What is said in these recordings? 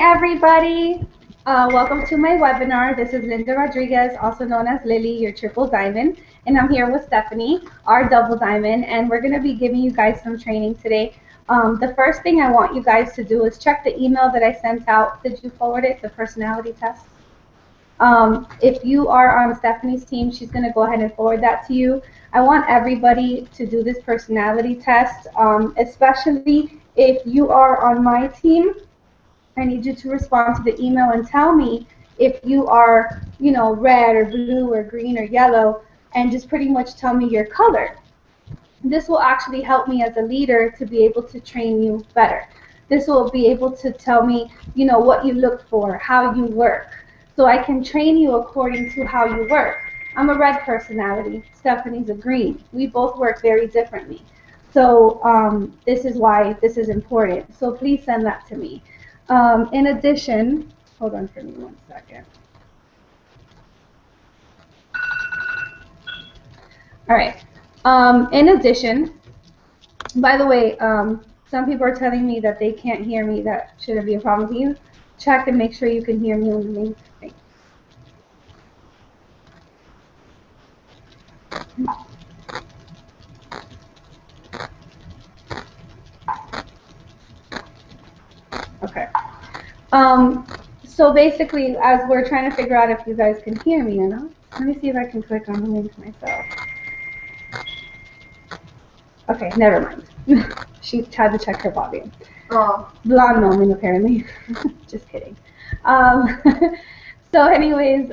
Everybody. Welcome to my webinar. This is Linda Rodriguez, also known as Lily, your triple diamond, and I'm here with Stephanie, our double diamond, and we're going to be giving you guys some training today. The first thing I want you guys to do is check the email that I sent out. Did you forward it, the personality test? If you are on Stephanie's team, she's going to go ahead and forward that to you. I want everybody to do this personality test, especially if you are on my team. I need you to respond to the email and tell me if you are, red or blue or green or yellow, and just pretty much tell me your color. This will actually help me as a leader to be able to train you better. This will be able to tell me, what you look for, how you work, so I can train you according to how you work. I'm a red personality. Stephanie's a green. We both work very differently. So this is why this is important. So please send that to me. In addition, hold on for me 1 second. All right. In addition, by the way, some people are telling me that they can't hear me. That shouldn't be a problem. Can you check and make sure you can hear me on the main thing? Okay. So basically, as we're trying to figure out if you guys can hear me or not, let me see if I can click on the link myself. Okay, never mind. She had to check her volume. Oh. Blonde moment, apparently. Just kidding. So anyways,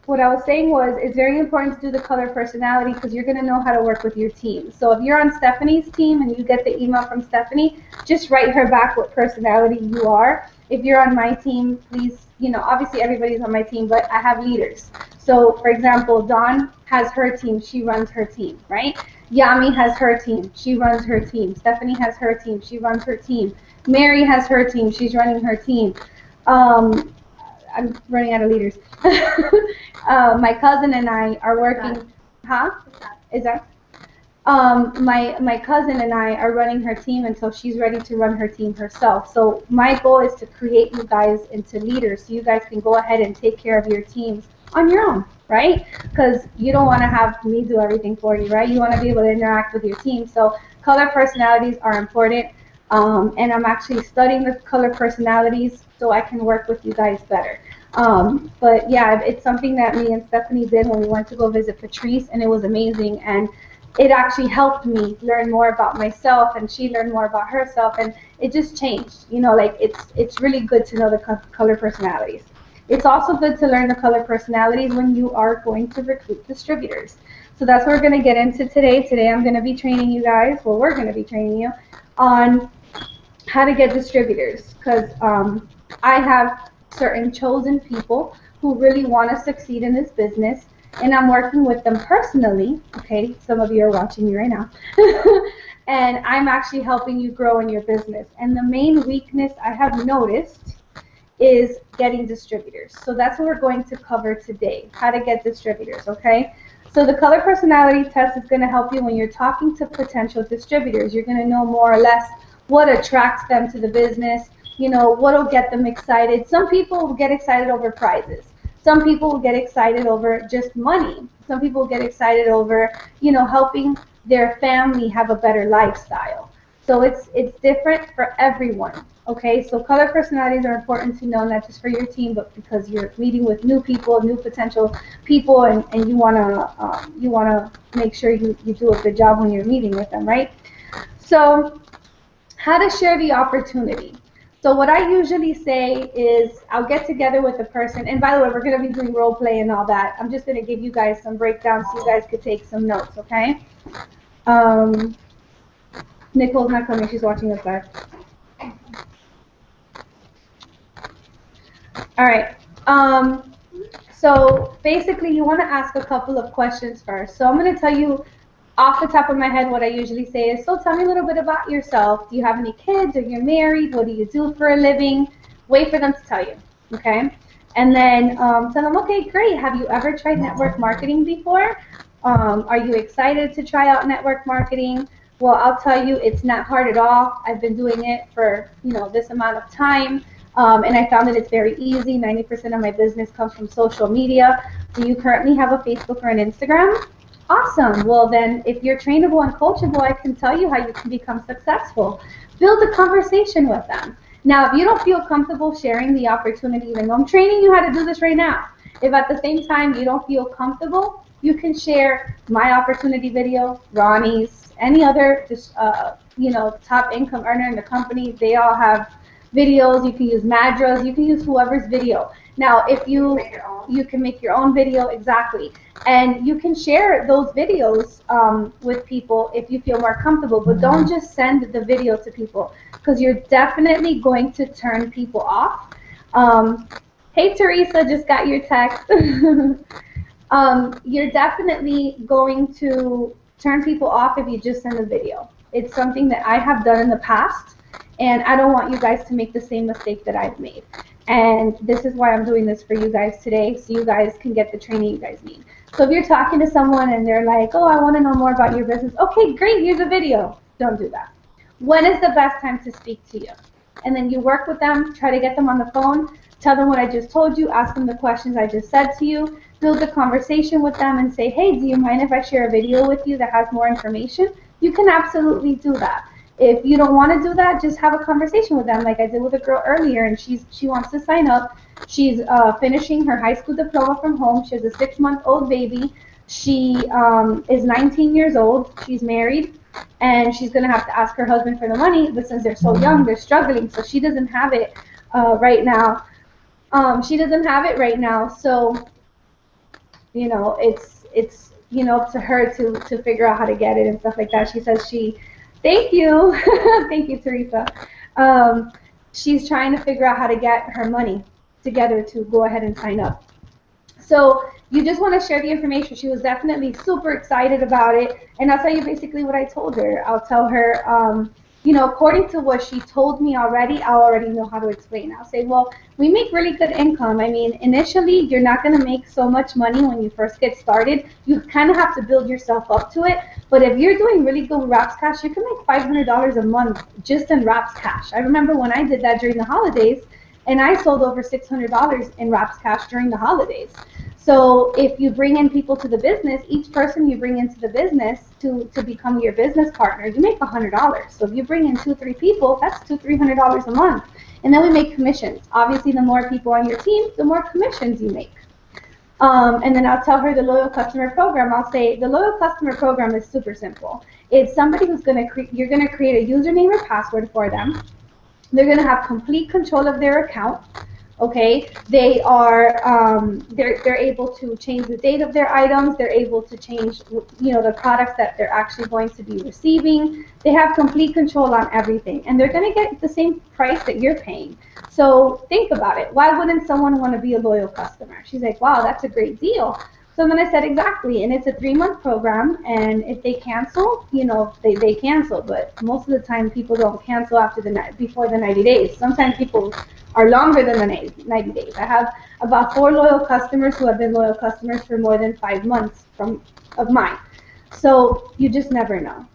what I was saying was it's very important to do the color personality because you're going to know how to work with your team. So if you're on Stephanie's team and you get the email from Stephanie, just write her back what personality you are. If you're on my team, please, obviously everybody's on my team, but I have leaders. So for example, Dawn has her team, she runs her team, right? Yami has her team, she runs her team. Stephanie has her team, she runs her team. Mary has her team, she's running her team. I'm running out of leaders. My cousin and I are working. Huh? Is that? My cousin and I are running her team until she's ready to run her team herself. So my goal is to create you guys into leaders so you guys can go ahead and take care of your teams on your own, right? Because you don't want to have me do everything for you, right? You want to be able to interact with your team. So color personalities are important. And I'm actually studying the color personalities so I can work with you guys better. But yeah, it's something that me and Stephanie did when we went to go visit Patrice, and it was amazing. And it actually helped me learn more about myself, and she learned more about herself, and it just changed. It's really good to know the color personalities. It's also good to learn the color personalities when you are going to recruit distributors. So that's what we're going to get into today. Today I'm going to be training you guys, well, we're going to be training you on how to get distributors, because I have certain chosen people who really want to succeed in this business, and I'm working with them personally. Okay, some of you are watching me right now. And I'm actually helping you grow in your business. And the main weakness I have noticed is getting distributors. So that's what we're going to cover today, how to get distributors, okay? So the color personality test is going to help you when you're talking to potential distributors. You're going to know more or less what attracts them to the business, what will get them excited. Some people will get excited over prizes. Some people will get excited over just money. Some people will get excited over, helping their family have a better lifestyle. So it's different for everyone, okay? So color personalities are important to know, not just for your team, but because you're meeting with new people, new potential people, and you wanna make sure you do a good job when you're meeting with them, right? So how to share the opportunity. So what I usually say is I'll get together with a person, and by the way, we're going to be doing role play and all that. I'm just going to give you guys some breakdowns so you guys could take some notes, okay? Nicole's not coming. She's watching us live. All right. So basically, you want to ask a couple of questions first. So I'm going to tell you off the top of my head, what I usually say is, so tell me a little bit about yourself. Do you have any kids? Are you married? What do you do for a living? Wait for them to tell you, okay? And then tell them, okay, great. Have you ever tried network marketing before? Are you excited to try out network marketing? Well, I'll tell you, it's not hard at all. I've been doing it for, this amount of time, and I found that it's very easy. 90% of my business comes from social media. Do you currently have a Facebook or an Instagram? Awesome. Well, then, if you're trainable and coachable, I can tell you how you can become successful. Build a conversation with them. Now, if you don't feel comfortable sharing the opportunity, even though I'm training you how to do this right now, if at the same time you don't feel comfortable, you can share my opportunity video, Ronnie's, any other just top income earner in the company. They all have videos. You can use Madra's. You can use whoever's video. Now, if you can make your own video, exactly, and you can share those videos with people if you feel more comfortable. But don't just send the video to people, because you're definitely going to turn people off. Hey, Teresa, just got your text. You're definitely going to turn people off if you just send a video. It's something that I have done in the past, and I don't want you guys to make the same mistake that I've made. And this is why I'm doing this for you guys today, so you guys can get the training you guys need. So if you're talking to someone and they're like, oh, I want to know more about your business. Okay, great, here's a video. Don't do that. When is the best time to speak to you? And then you work with them, try to get them on the phone, tell them what I just told you, ask them the questions I just said to you, build a conversation with them and say, hey, do you mind if I share a video with you that has more information? You can absolutely do that. If you don't want to do that, just have a conversation with them like I did with a girl earlier, and she wants to sign up. She's finishing her high school diploma from home. She has a 6-month-old baby. She is 19 years old. She's married, and she's going to have to ask her husband for the money, but since they're so young, they're struggling, so she doesn't have it right now. So it's up to her to figure out how to get it and stuff like that. She says thank you, thank you, Teresa. She's trying to figure out how to get her money together to go ahead and sign up. So you just want to share the information. She was definitely super excited about it, and I'll tell you basically what I told her. I'll tell her, according to what she told me already, I already know how to explain. I'll say, well, we make really good income. I mean, initially, you're not going to make so much money when you first get started. You kind of have to build yourself up to it. But if you're doing really good with Raps Cash, you can make $500 a month just in Raps Cash. I remember when I did that during the holidays, and I sold over $600 in Raps Cash during the holidays. So if you bring in people to the business, each person you bring into the business to become your business partner, you make $100. So if you bring in 2-3 people, that's $200-300 a month. And then we make commissions. Obviously, the more people on your team, the more commissions you make. And then I'll tell her the loyal customer program. I'll say the loyal customer program is super simple. It's somebody who's you're going to create a username or password for them. They're going to have complete control of their account. Okay, they are they're able to change the date of their items. They're able to change the products that they're actually going to be receiving. They have complete control on everything, and they're going to get the same price that you're paying. So think about it. Why wouldn't someone want to be a loyal customer? She's like, wow, that's a great deal. So then I said, exactly, and it's a 3-month program, and if they cancel, they cancel, but most of the time people don't cancel before the 90 days. Sometimes people are longer than the 90 days. I have about 4 loyal customers who have been loyal customers for more than 5 months of mine. So you just never know.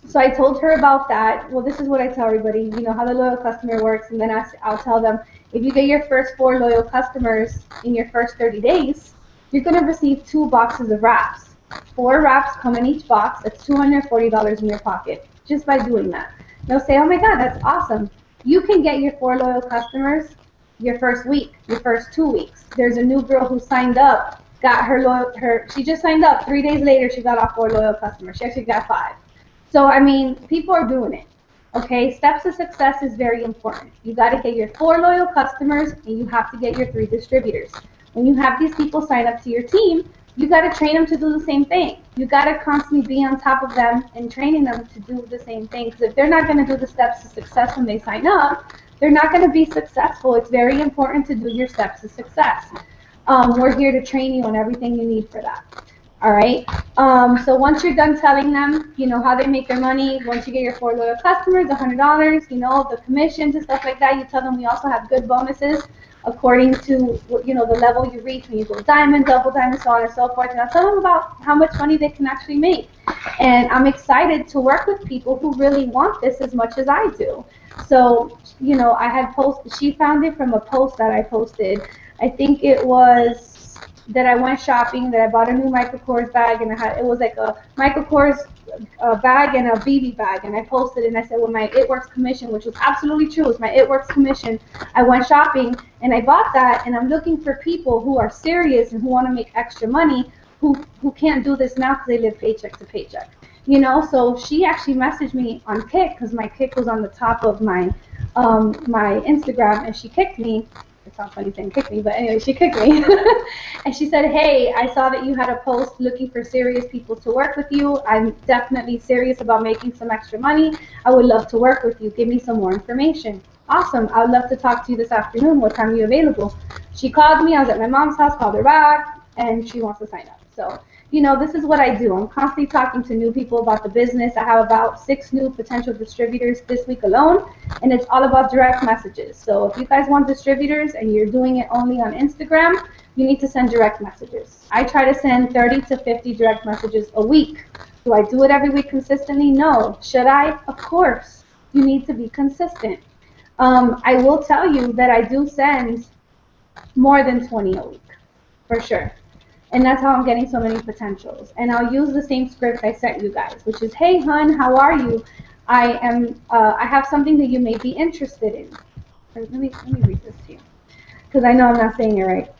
So I told her about that. Well, this is what I tell everybody, how the loyal customer works, and then I'll tell them, if you get your first 4 loyal customers in your first 30 days, you're going to receive 2 boxes of wraps. 4 wraps come in each box. That's $240 in your pocket just by doing that. They'll say, oh my God, that's awesome. You can get your 4 loyal customers your first week, your first 2 weeks. There's a new girl who signed up, got she just signed up. 3 days later, she got our 4 loyal customers. She actually got 5. So, I mean, people are doing it. Okay, steps to success is very important. You got to get your 4 loyal customers, and you have to get your 3 distributors. When you have these people sign up to your team, you got to train them to do the same thing. You got to constantly be on top of them and training them to do the same thing. Because if they're not going to do the steps to success when they sign up, they're not going to be successful. It's very important to do your steps to success. We're here to train you on everything you need for that. All right. So once you're done telling them, how they make their money, once you get your 4 loyal customers, $100, the commissions and stuff like that, you tell them we also have good bonuses. according to, you know, the level you reach when you go diamond, double diamond, so on and so forth. And I'll tell them about how much money they can actually make. And I'm excited to work with people who really want this as much as I do. So, you know, I had posted, she found it from a post that I posted. I think it was that I went shopping, that I bought a new Michael Kors bag, and it was like a Michael Kors bag and a BB bag, and I posted it and I said, well, my It Works commission, which was absolutely true, it was my It Works commission. I went shopping and I bought that, and I'm looking for people who are serious and who want to make extra money, who can't do this now because they live paycheck to paycheck. You know, so she actually messaged me on Kik, because my Kik was on the top of my my Instagram, and she kicked me. It's not funny saying kick me, but anyway, she kicked me. And she said, hey, I saw that you had a post looking for serious people to work with you. I'm definitely serious about making some extra money. I would love to work with you. Give me some more information. Awesome. I would love to talk to you this afternoon. What time are you available? She called me. I was at my mom's house, called her back, and she wants to sign up. So, you know, this is what I do. I'm constantly talking to new people about the business. I have about 6 new potential distributors this week alone, and it's all about direct messages. So if you guys want distributors and you're doing it only on Instagram, you need to send direct messages. I try to send 30 to 50 direct messages a week. Do I do it every week consistently? No. Should I? Of course. You need to be consistent. I will tell you that I do send more than 20 a week, for sure. And that's how I'm getting so many potentials. And I'll use the same script I sent you guys, which is, hey, hun, how are you? I have something that you may be interested in. Let me read this to you, because I know I'm not saying it right.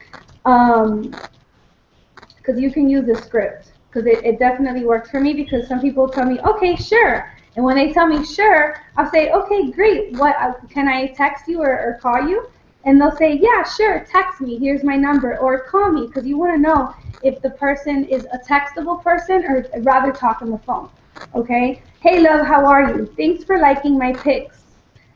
Because you can use this script, because it definitely works for me, because some people tell me, okay, sure. And when they tell me sure, I'll say, okay, great. What can I text you or call you? And they'll say, yeah, sure, text me, here's my number, or call me, because you want to know if the person is a textable person or rather talk on the phone, okay? Hey, love, how are you? Thanks for liking my pics.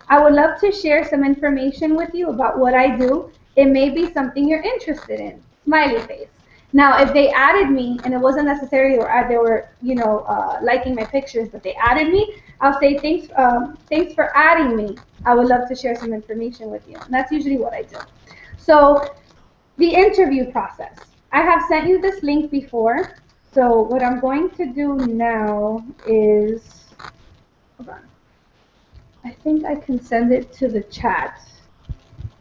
I would love to share some information with you about what I do. It may be something you're interested in. Smiley face. Now, if they added me, and it wasn't necessarily they were, you know, liking my pictures, but they added me, I'll say, thanks for adding me. I would love to share some information with you. And that's usually what I do. So the interview process. I have sent you this link before. So what I'm going to do now is, hold on. I think I can send it to the chat.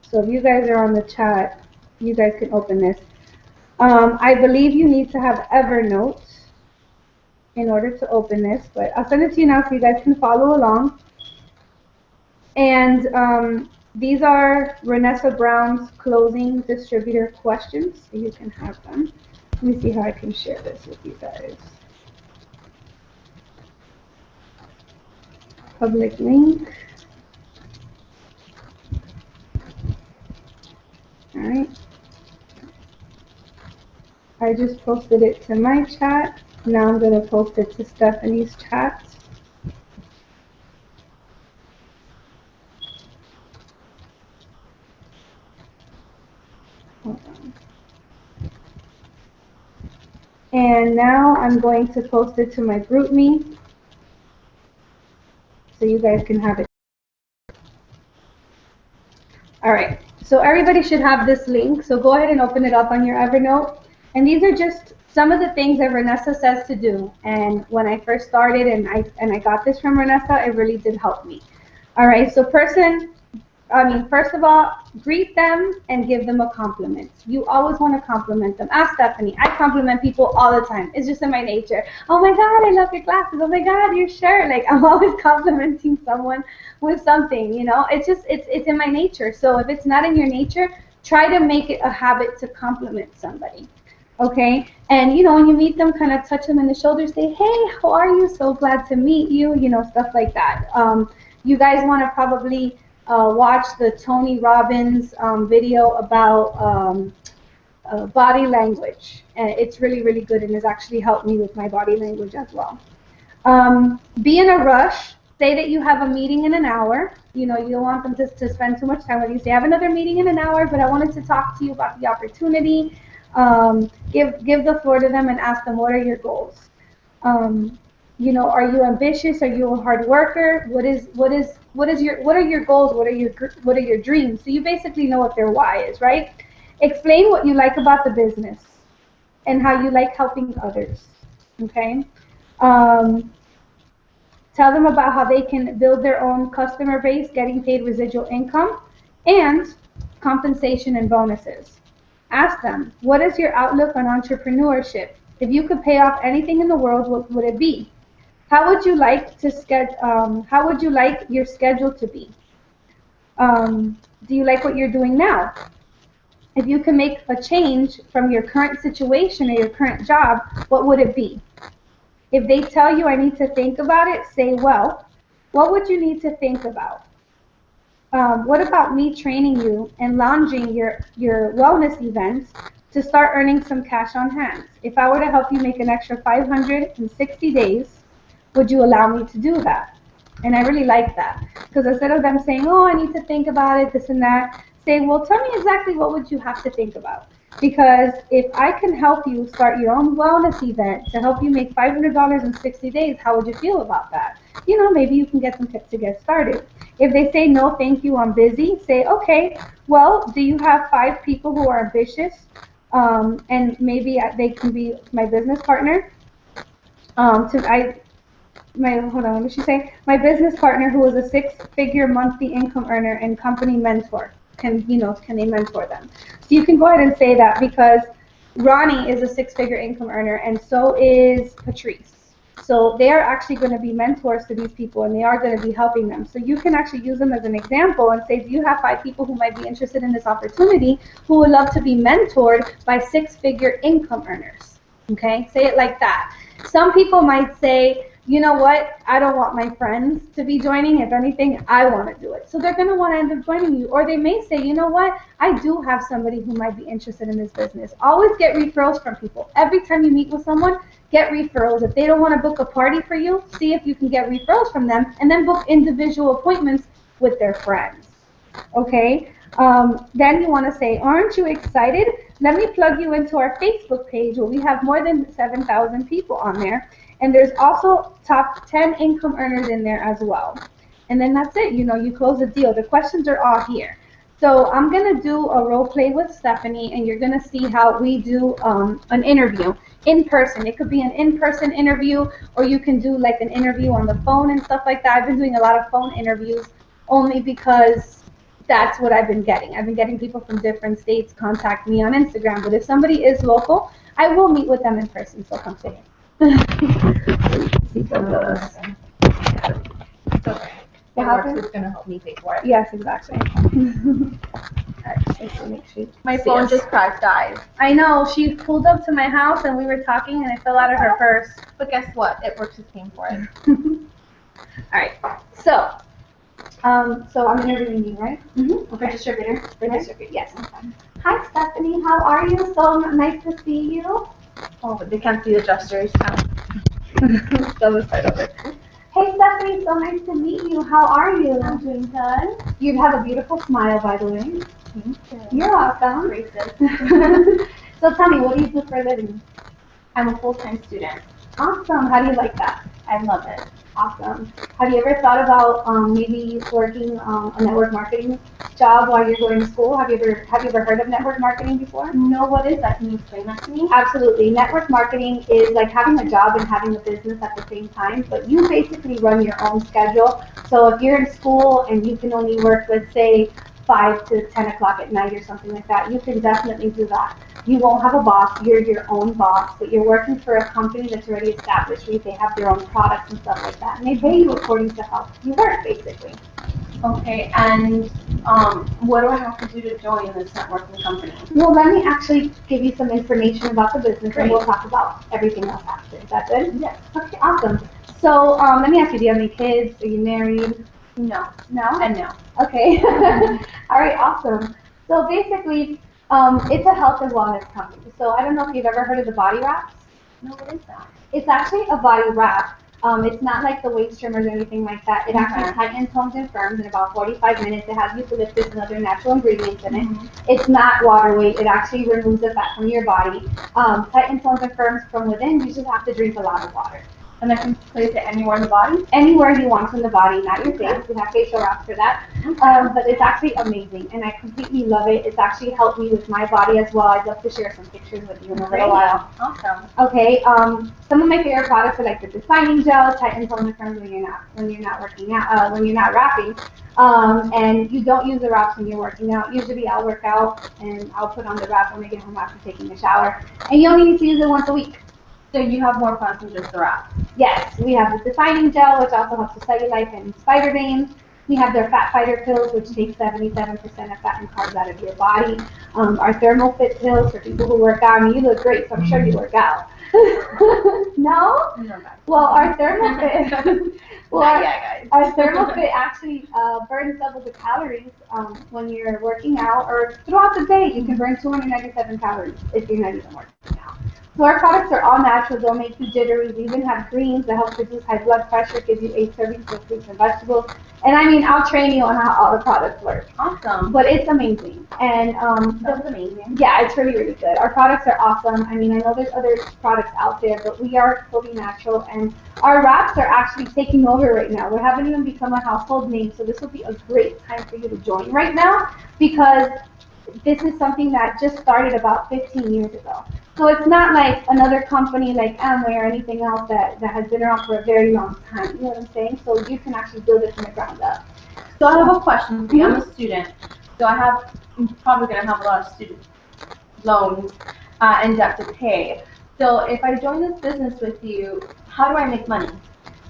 So if you guys are on the chat, you guys can open this. I believe you need to have Evernote in order to open this, but I'll send it to you now so you guys can follow along. And these are Renessa Brown's closing distributor questions, so you can have them. Let me see how I can share this with you guys. Public link. All right. I just posted it to my chat. Now I'm going to post it to Stephanie's chat. Hold on. And now I'm going to post it to my GroupMe so you guys can have it. All right. So everybody should have this link. So go ahead and open it up on your Evernote. And these are just some of the things that Renessa says to do. And when I first started and I got this from Renessa, it really did help me. All right, so first of all, greet them and give them a compliment. You always want to compliment them. Ask Stephanie. I compliment people all the time. It's just in my nature. Oh my God, I love your glasses. Oh my God, your shirt. Like, I'm always complimenting someone with something, you know. It's in my nature. So if it's not in your nature, try to make it a habit to compliment somebody. Okay, and you know, when you meet them, kind of touch them in the shoulder, say, hey, how are you? So glad to meet you, you know, stuff like that. You guys want to probably watch the Tony Robbins video about body language. And it's really, really good and has actually helped me with my body language as well. Be in a rush. Say that you have a meeting in an hour. You know, you don't want them to spend too much time with you. Say, I have another meeting in an hour, but I wanted to talk to you about the opportunity. Give the floor to them and ask them, what are your goals? You know, are you ambitious? Are you a hard worker? What is what are your goals? What are your dreams? So you basically know what their why is, right? Explain what you like about the business and how you like helping others. Okay. Um, Tell them about how they can build their own customer base, getting paid residual income, and compensation and bonuses. Ask them, what is your outlook on entrepreneurship? If you could pay off anything in the world, what would it be? How would you like how would you like your schedule to be? Do you like what you're doing now? If you can make a change from your current situation or your current job, what would it be? If they tell you I need to think about it, say, well, what would you need to think about? What about me training you and launching your wellness events to start earning some cash on hand? If I were to help you make an extra 560 days, would you allow me to do that? And I really like that, because instead of them saying, oh, I need to think about it, this and that, say, well, tell me exactly what would you have to think about. Because if I can help you start your own wellness event to help you make $500 in 60 days, how would you feel about that? You know, maybe you can get some tips to get started. If they say, no, thank you, I'm busy, say, okay, well, do you have 5 people who are ambitious and maybe they can be my business partner? Hold on, what did she say? My business partner who is a 6-figure monthly income earner and company mentor. Can they mentor them? So you can go ahead and say that, because Ronnie is a 6-figure income earner and so is Patrice. So they are actually going to be mentors to these people and they are going to be helping them. So you can actually use them as an example and say, do you have 5 people who might be interested in this opportunity who would love to be mentored by 6-figure income earners? Okay, say it like that. Some people might say, you know what, I don't want my friends to be joining. If anything, I want to do it. So they're going to want to end up joining you. Or they may say, you know what, I do have somebody who might be interested in this business. Always get referrals from people. Every time you meet with someone, get referrals. If they don't want to book a party for you, see if you can get referrals from them, and then book individual appointments with their friends. Okay? Then you want to say, aren't you excited? Let me plug you into our Facebook page where we have more than 7,000 people on there. And there's also top 10 income earners in there as well. And then that's it. You close the deal. The questions are all here. So I'm going to do a role play with Stephanie, and you're going to see how we do an interview in person. It could be an in-person interview, or you can do like an interview on the phone and stuff like that. I've been doing a lot of phone interviews only because that's what I've been getting. I've been getting people from different states contact me on Instagram. But if somebody is local, I will meet with them in person. So come say it. It's okay. What happened? It's going to help me pay for it. Yes, exactly. My phone just died. I know. She pulled up to my house and we were talking and it fell out of her purse. But guess what? It works just paying for it. All right. So I'm interviewing you, right? Mm-hmm. For Distributor. For Distributor, yes. Okay. Hi, Stephanie. How are you? So nice to see you. Oh, but they can't see the gestures. So excited of it. Hey, Stephanie. So nice to meet you. How are you? I'm doing good. You have a beautiful smile, by the way. Thank you. You're welcome. Racist. So tell me, what do you do for a living? I'm a full-time student. Awesome. How do you like that? I love it. Awesome. Have you ever thought about maybe working a network marketing job while you're going to school? Have you ever heard of network marketing before? No, what is that? Can you explain that to me? Absolutely. Network marketing is like having a job and having a business at the same time, but you basically run your own schedule. So if you're in school and you can only work, let's say, 5 to 10 o'clock at night or something like that, you can definitely do that. You won't have a boss, you're your own boss, but you're working for a company that's already established, where they have their own products and stuff like that, and they pay you according to how you work, basically. Okay, and what do I have to do to join this networking company? Well, let me actually give you some information about the business, Great. and we'll talk about everything else after. Is that good? Yes. Okay, awesome. So let me ask you, do you have any kids? Are you married? No. No? And no. Okay. All right, awesome. So basically, it's a health and wellness company. So I don't know if you've ever heard of the body wraps. No, what is that? It's actually a body wrap. It's not like the weight trimmers or anything like that. It actually tightens, tones, and firms in about 45 minutes. It has eucalyptus and other natural ingredients in it. It's not water weight. It actually removes the fat from your body. Tightens, tones, and firms from within. You just have to drink a lot of water. And I can place it anywhere in the body? Anywhere you want in the body, not your face. We have facial wraps for that. But it's actually amazing, and I completely love it. It's actually helped me with my body as well. I'd love to share some pictures with you in a little while. Awesome. Okay. Some of my favorite products are like the defining gel, tightens on the curves when you're not working out, when you're not wrapping. And you don't use the wraps when you're working out. Usually I'll work out and I'll put on the wrap when I get home after taking a shower. And you only need to use it once a week. So you have more fun than just the wraps? Yes, we have the defining gel, which also helps with cellulite and spider veins. We have their fat fighter pills, which take 77% of fat and carbs out of your body. Our thermal fit pills for people who work out. I mean, you look great, so I'm sure you work out. No? Well, our thermal fit. Our thermal fit actually burns double the calories when you're working out, or throughout the day. You can burn 297 calories if you're not even working out. So our products are all natural, don't make you jittery. We even have greens that help reduce high blood pressure, gives you 8 servings of fruits and vegetables. And I mean, I'll train you on how all the products work. Awesome. But it's amazing. And that's amazing. Yeah, it's really, really good. Our products are awesome. I mean, I know there's other products out there, but we are fully natural. And our wraps are actually taking over right now. We haven't even become a household name, so this will be a great time for you to join right now, because this is something that just started about 15 years ago. So it's not like another company like Amway or anything else that has been around for a very long time. You know what I'm saying? So you can actually build it from the ground up. So I have a question for you. I'm a student. So I'm probably going to have a lot of student loans and debt to pay. So if I join this business with you, how do I make money?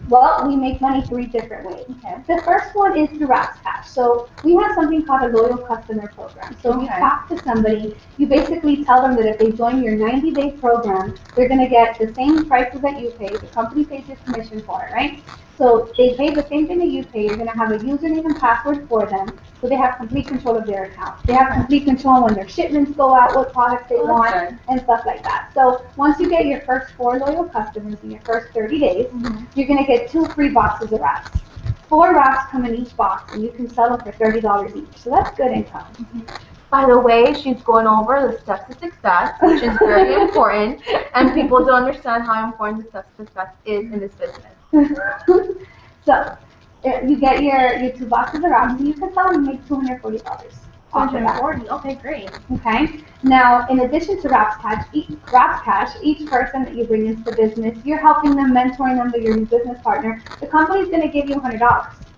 Well, we make money 3 different ways. Okay. The first one is through Wraps Cash. So we have something called a loyal customer program. So you talk to somebody, you basically tell them that if they join your 90-day program, they're going to get the same prices that you pay. The company pays your commission for it, right? So they pay the same thing that you pay. You're going to have a username and password for them, so they have complete control of their account. They have complete control when their shipments go out, what products they want, and stuff like that. So once you get your first 4 loyal customers in your first 30 days, you're going to get 2 free boxes of wraps. 4 wraps come in each box, and you can sell them for $30 each. So that's good income. By the way, she's going over the steps to success, which is very important, and people don't understand how important the steps to success is in this business. So you get your 2 boxes of wraps, and you can sell them and make $240. $240. Okay, great. Okay. Now, in addition to Wraps Cash, each person that you bring into the business, you're helping them, mentoring them with your new business partner. The company's going to give you $100.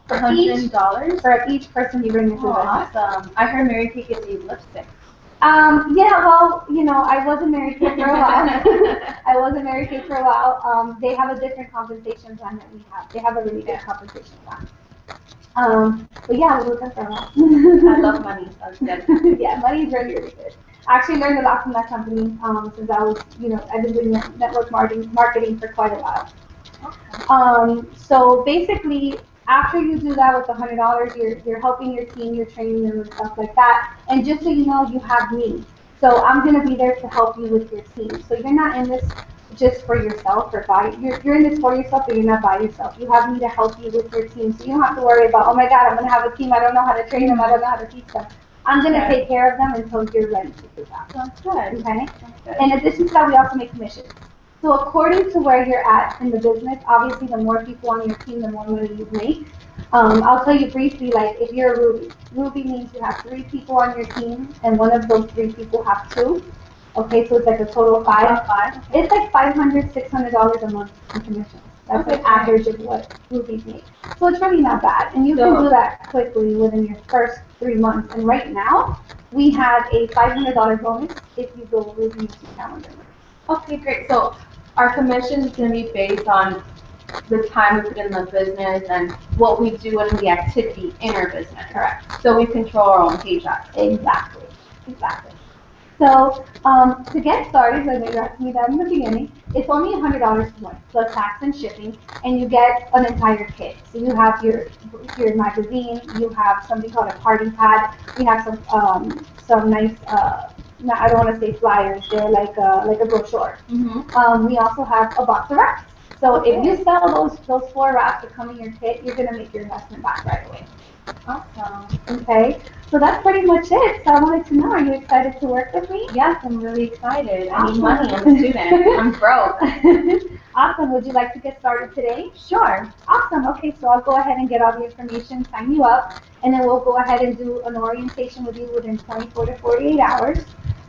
$100 for each person you bring into the business. Awesome. I heard Mary Kay gives you lipstick. Yeah, well, you know, I wasn't Mary Kay for a while. They have a different compensation plan that we have. They have a really good compensation plan. But yeah, we look at for a while. I love money, so it's good. Yeah, money is really, really good. I actually learned a lot from that company since I was, I've been doing network marketing for quite a while. Okay. So basically, after you do that with the $100, you're helping your team, you're training them and stuff like that. And just so you know, you have me. So I'm going to be there to help you with your team. So you're not in this just for yourself or by, you're in this for yourself, but you're not by yourself. You have me to help you with your team. So you don't have to worry about, oh my God, I'm going to have a team. I don't know how to train them. I don't know how to teach them. I'm going to take care of them until you're ready to do that. That's good. Okay? In addition to that, we also make commissions. So according to where you're at in the business, obviously the more people on your team, the more money you make. I'll tell you briefly, like if you're a Ruby. Ruby means you have 3 people on your team, and one of those 3 people have 2. Okay, so it's like a total of 5. It's like $500, $600 a month in commissions. That's an average of what Rubies make. So it's really not bad, and you can do that quickly within your first 3 months. And right now, we have a $500 bonus if you go Ruby calendar. Okay, great. So our commission is going to be based on the time we put in the business and what we do in the activity in our business. Correct. So we control our own paycheck. Exactly. So to get started, like you asked me that in the beginning, it's only $100 per month plus tax and shipping, and you get an entire kit. So you have your magazine, you have something called a party pad, we have some nice. I don't want to say flyers. They're like a brochure. Mm-hmm. We also have a box of wraps. So if you sell those 4 wraps that come in your kit, you're gonna make your investment back right away. Awesome. Okay. So that's pretty much it. So I wanted to know, are you excited to work with me? Yes, I'm really excited. I need Awesome. money. I'm a student. I'm broke. Awesome. Would you like to get started today? Sure. Awesome. Okay, so I'll go ahead and get all the information, sign you up, and then we'll go ahead and do an orientation with you within 24 to 48 hours.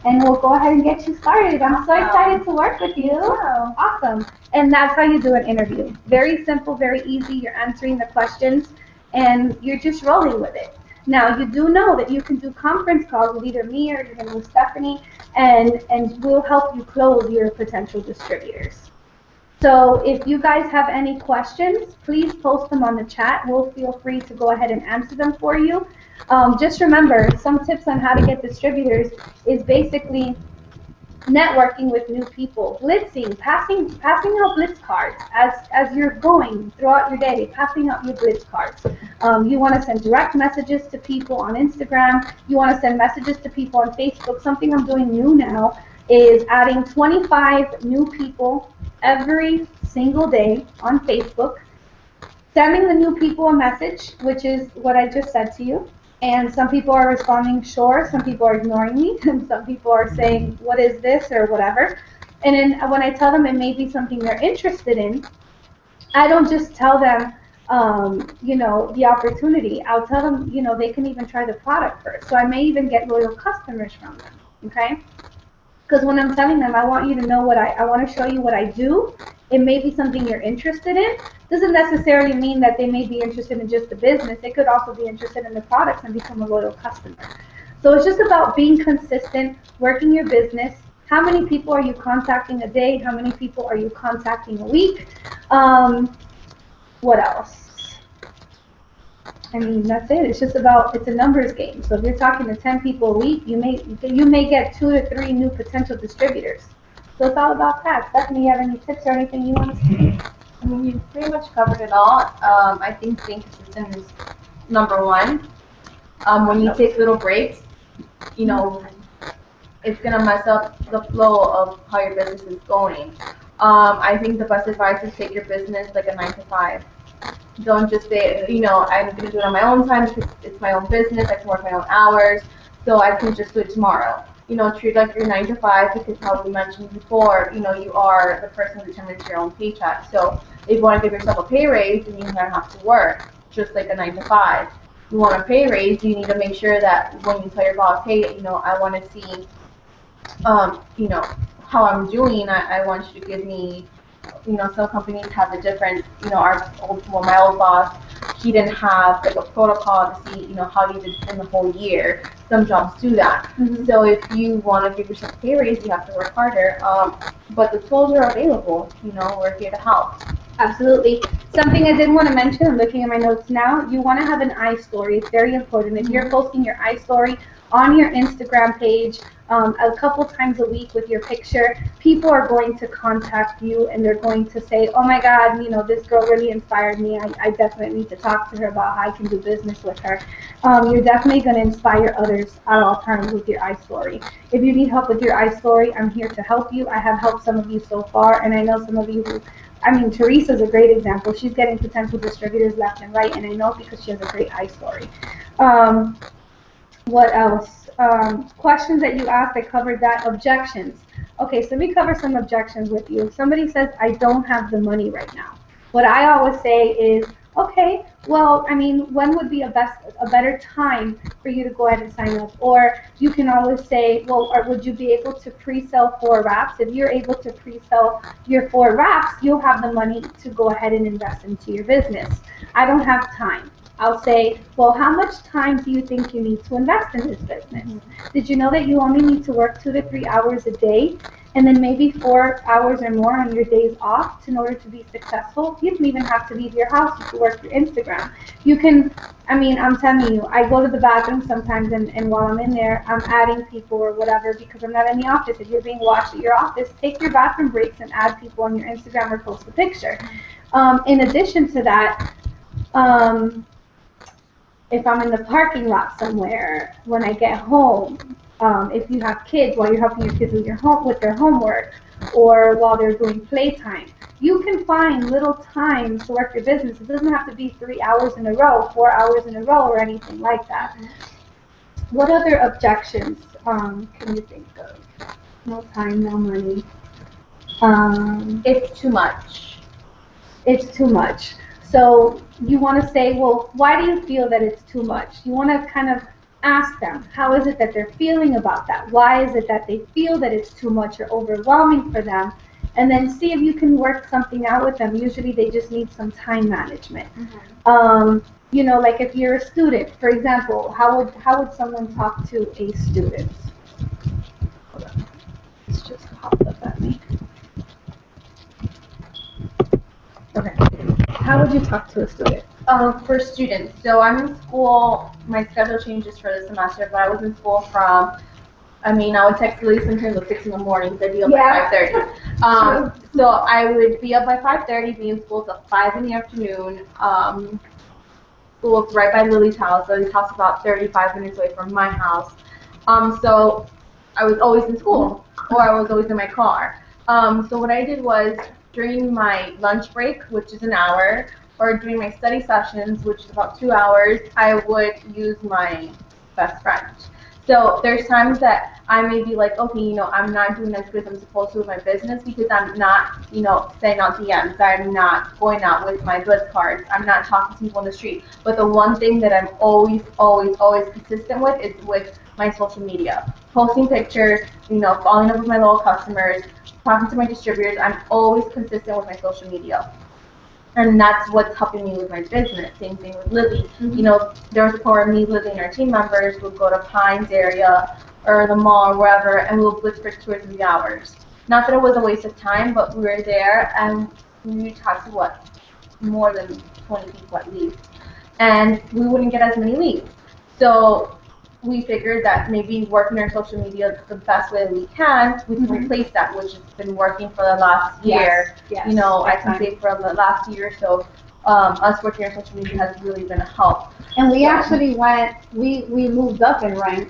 And we'll go ahead and get you started. I'm so excited to work with you. Awesome. And that's how you do an interview. Very simple, very easy. You're answering the questions, and you're just rolling with it. Now, you do know that you can do conference calls with either me or even with Stephanie, and we'll help you close your potential distributors. So if you guys have any questions, please post them on the chat. We'll feel free to go ahead and answer them for you. Just remember, some tips on how to get distributors is basically networking with new people, blitzing, passing out blitz cards as you're going throughout your day, passing out your blitz cards. You want to send direct messages to people on Instagram. You want to send messages to people on Facebook. Something I'm doing new now is adding 25 new people every single day on Facebook, sending the new people a message, which is what I just said to you. And some people are responding, sure, some people are ignoring me, and some people are saying, what is this, or whatever. And then when I tell them it may be something they're interested in, I don't just tell them, the opportunity. I'll tell them, they can even try the product first. So I may even get loyal customers from them, okay? Because when I'm telling them, I want you to know I want to show you what I do. It may be something you're interested in. Doesn't necessarily mean that they may be interested in just the business. They could also be interested in the products and become a loyal customer. So it's just about being consistent, working your business. How many people are you contacting a day? How many people are you contacting a week? What else? I mean, that's it. It's just it's a numbers game. So if you're talking to 10 people a week, you may get 2 to 3 new potential distributors. So it's all about that. Stephanie, you have any tips or anything you want to say? I mean, you pretty much covered it all. I think being consistent is number one. When you take little breaks, it's going to mess up the flow of how your business is going. I think the best advice is take your business like a 9 to 5. Don't just say, I'm going to do it on my own time because it's my own business. I can work my own hours, so I can just do it tomorrow. Treat it like your 9 to 5 because, how we mentioned before, you are the person who determines your own paycheck. So if you want to give yourself a pay raise, then you're going to have to work just like a 9 to 5. You want a pay raise, you need to make sure that when you tell your boss, hey, I want to see, how I'm doing. I want you to give me. Some companies have a different, my old boss, he didn't have like a protocol to see, how you did in the whole year. Some jobs do that. Mm-hmm. So if you want to give yourself a pay raise, you have to work harder. But the tools are available. We're here to help. Absolutely. Something I did want to mention, I'm looking at my notes now, you want to have an iStory. It's very important. If you're posting your iStory on your Instagram page a couple times a week with your picture, people are going to contact you and they're going to say, oh my God, this girl really inspired me. I definitely need to talk to her about how I can do business with her. You're definitely going to inspire others at all times with your iStory. If you need help with your iStory, I'm here to help you. I have helped some of you so far, and I know some of you who, Teresa's a great example. She's getting potential distributors left and right, and I know because she has a great iStory. What else? Questions that you asked, I covered that. Objections. Okay, so let me cover some objections with you. If somebody says, I don't have the money right now, what I always say is, okay, well, when would be a better time for you to go ahead and sign up? Or you can always say, well, or would you be able to pre-sell 4 wraps? If you're able to pre-sell your 4 wraps, you'll have the money to go ahead and invest into your business. I don't have time. I'll say, well, how much time do you think you need to invest in this business? Mm-hmm. Did you know that you only need to work 2 to 3 hours a day, and then maybe 4 hours or more on your days off in order to be successful? You don't even have to leave your house to work your Instagram. You can, I'm telling you, I go to the bathroom sometimes, and while I'm in there, I'm adding people or whatever because I'm not in the office. If you're being watched at your office, take your bathroom breaks and add people on your Instagram or post a picture. In addition to that, if I'm in the parking lot somewhere, when I get home, if you have kids, while you're helping your kids with their homework, or while they're doing playtime, you can find little time to work your business. It doesn't have to be 3 hours in a row, 4 hours in a row, or anything like that. What other objections can you think of? No time, no money. It's too much. It's too much. So you want to say, well, why do you feel that it's too much? You want to kind of ask them, how is it that they're feeling about that? Why is it that they feel that it's too much or overwhelming for them? And then see if you can work something out with them. Usually they just need some time management. You know, like if you're a student, for example, how would someone talk to a student? Hold on. It's just popped up at me. Okay. How would you talk to a student? For students, so I'm in school, my schedule changes for the semester, but I was in school from, I would text Lily sometimes at 6 in the morning, so I'd be up by 5:30. So I would be up by 5:30, be in school till 5 in the afternoon. School was right by Lily's house. Lily's house is about 35 minutes away from my house. So I was always in school, or I was always in my car. So what I did was, during my lunch break, which is an hour, or during my study sessions, which is about 2 hours, I would use my best friend. So there's times that I may be like, okay, I'm not doing as good as I'm supposed to with my business because I'm not, sending out DMs. I'm not going out with my Blitz cards. I'm not talking to people on the street. But the one thing that I'm always, always, always consistent with is with my social media. Posting pictures, following up with my loyal customers, talking to my distributors. I'm always consistent with my social media. And that's what's helping me with my business. Same thing with Lily. There was a point where me, Lily, and our team members would go to Pines area or the mall or wherever, and we'll blitz for 2 or 3 hours. Not that it was a waste of time, but we were there, and we talked to more than 20 people at least, and we wouldn't get as many leads. So we figured that maybe working our social media the best way we can replace that, which has been working for the last year. Yes, I can say for the last year or so, us working our social media has really been a help. And we actually we moved up in rank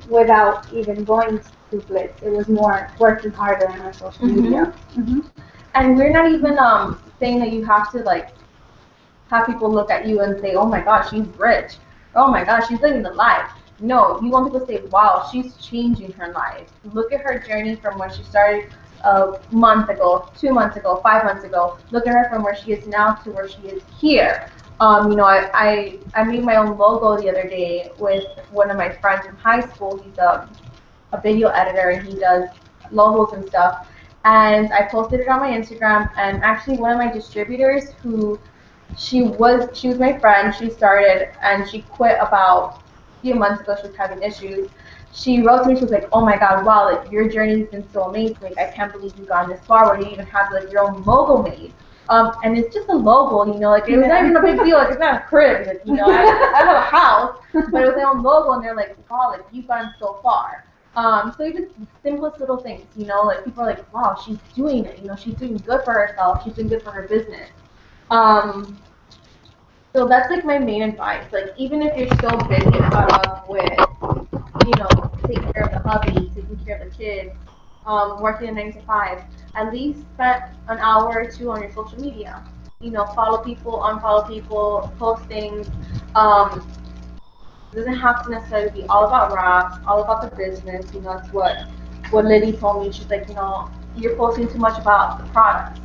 without even going to Blitz. It was more working harder in our social media. And we're not even saying that you have to have people look at you and say, oh my gosh, she's rich. Oh my gosh, she's living the life. No, you want people to say, wow, she's changing her life. Look at her journey from when she started a month ago, 2 months ago, 5 months ago. Look at her from where she is now to where she is here. I made my own logo the other day with one of my friends from high school. He's a video editor and he does logos and stuff. And I posted it on my Instagram, and actually one of my distributors she was my friend. She started and she quit about a few months ago. She was having issues. She wrote to me. She was like, "Oh my God, wow! Your journey's been so amazing. I can't believe you've gone this far. Where you even have your own logo made." And it's just a logo, it was not even a big deal. It's not a crib, I have a house, but it was my own logo, and they're like, "Wow, you've gone so far." So even the simplest little things, people are like, "Wow, she's doing it. She's doing good for herself. She's doing good for her business." So that's my main advice. Even if you're so busy caught up with, taking care of the hubby, taking care of the kids, working a 9 to 5, at least spend an hour or 2 on your social media. Follow people, unfollow people, post things. It doesn't have to necessarily be all about wraps, all about the business. It's what Lily told me. She's like, you're posting too much about the products.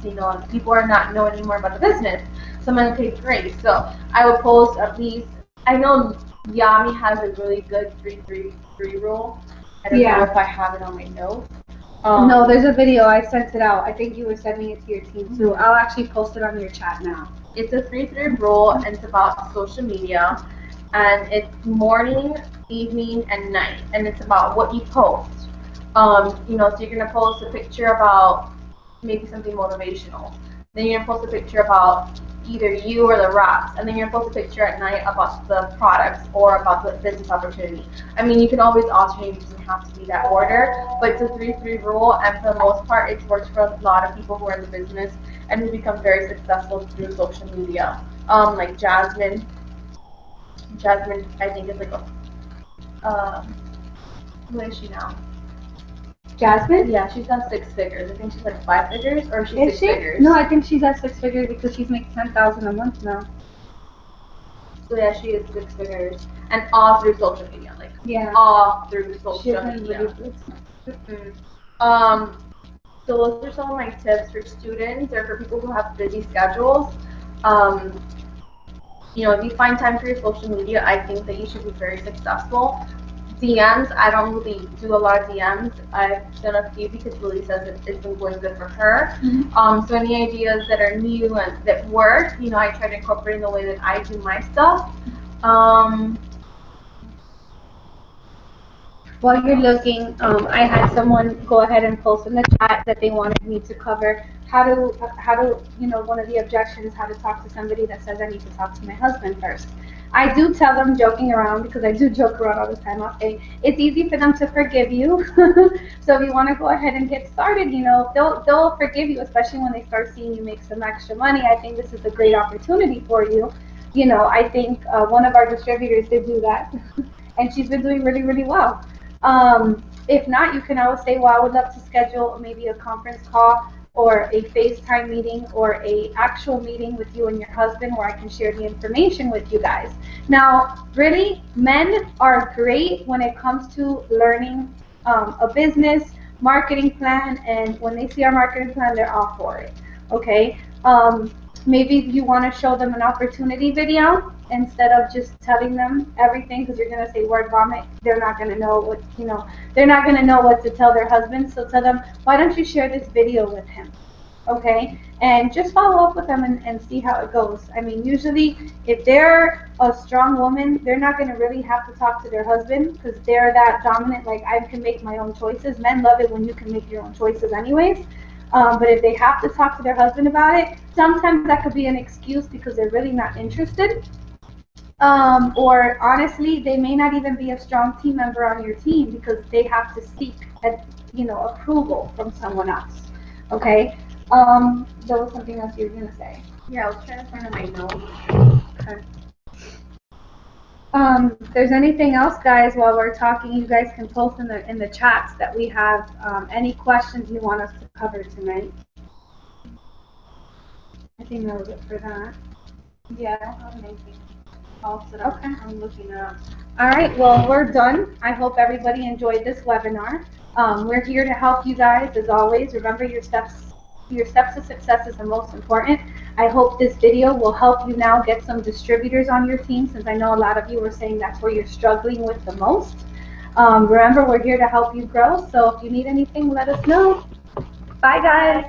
People are not knowing anymore about the business. So I'm like, okay, great. So I would post at least. I know Yami has a really good 3-3-3 rule. I don't know if I have it on my notes. No, there's a video. I sent it out. I think you were sending it to your team too. I'll actually post it on your chat now. It's a 3-3 rule, and it's about social media. And it's morning, evening, and night. And it's about what you post. So you're going to post a picture about maybe something motivational. Then you're going to post a picture about either you or the wraps. And then you're going to post a picture at night about the products or about the business opportunity. You can always alternate. It doesn't have to be that order. But it's a 3-3 rule. And for the most part, it's worked for a lot of people who are in the business and who become very successful through social media. Like Jasmine. Jasmine, I think, is where is she now? Jasmine? Yeah, she's done 6 figures. I think she's 5 figures, or she's 6 figures. No, I think she's at 6 figures because she's making $10,000 a month now. So yeah, she is 6 figures, and all through social media, like Yeah. all through social She's been media. really good. So those are some of my tips for students or for people who have busy schedules. Um, if you find time for your social media, I think that you should be very successful. DMs, I don't really do a lot of DMs. I've done a few because Lily says it's been going good for her. So any ideas that are new and that work, I try to incorporate in the way that I do my stuff. While you're looking, I had someone go ahead and post in the chat that they wanted me to cover how to, one of the objections, how to talk to somebody that says I need to talk to my husband first. I do tell them, joking around, because I do joke around all the time, I'll say, it's easy for them to forgive you. So if you want to go ahead and get started, they'll forgive you, especially when they start seeing you make some extra money. I think this is a great opportunity for you. I think one of our distributors did do that, and she's been doing really, really well. If not, you can always say, well, I would love to schedule maybe a conference call or a FaceTime meeting or a actual meeting with you and your husband where I can share the information with you guys. Now, really, men are great when it comes to learning a business, marketing plan, and when they see our marketing plan, they're all for it, okay? Maybe you want to show them an opportunity video instead of just telling them everything, because you're going to say word vomit. They're not going to know what, they're not going to know what to tell their husband. So tell them, why don't you share this video with him? Okay? And just follow up with them and see how it goes. I mean, usually if they're a strong woman, they're not going to really have to talk to their husband because they're that dominant, like I can make my own choices. Men love it when you can make your own choices anyways. But if they have to talk to their husband about it, sometimes that could be an excuse because they're really not interested. Or honestly, they may not even be a strong team member on your team because they have to seek, approval from someone else. Okay. There was something else you were gonna say. Yeah, I was trying to find my notes. Okay. If there's anything else, guys, while we're talking, you guys can post in the chats that we have any questions you want us to cover tonight. I think that was it for that. Yeah, I don't have anything else that I'm looking at. All right, well, we're done. I hope everybody enjoyed this webinar. We're here to help you guys, as always. Remember, your steps to success is the most important. I hope this video will help you now get some distributors on your team, since I know a lot of you were saying that's where you're struggling with the most. Remember, we're here to help you grow, so if you need anything, let us know. Bye, guys.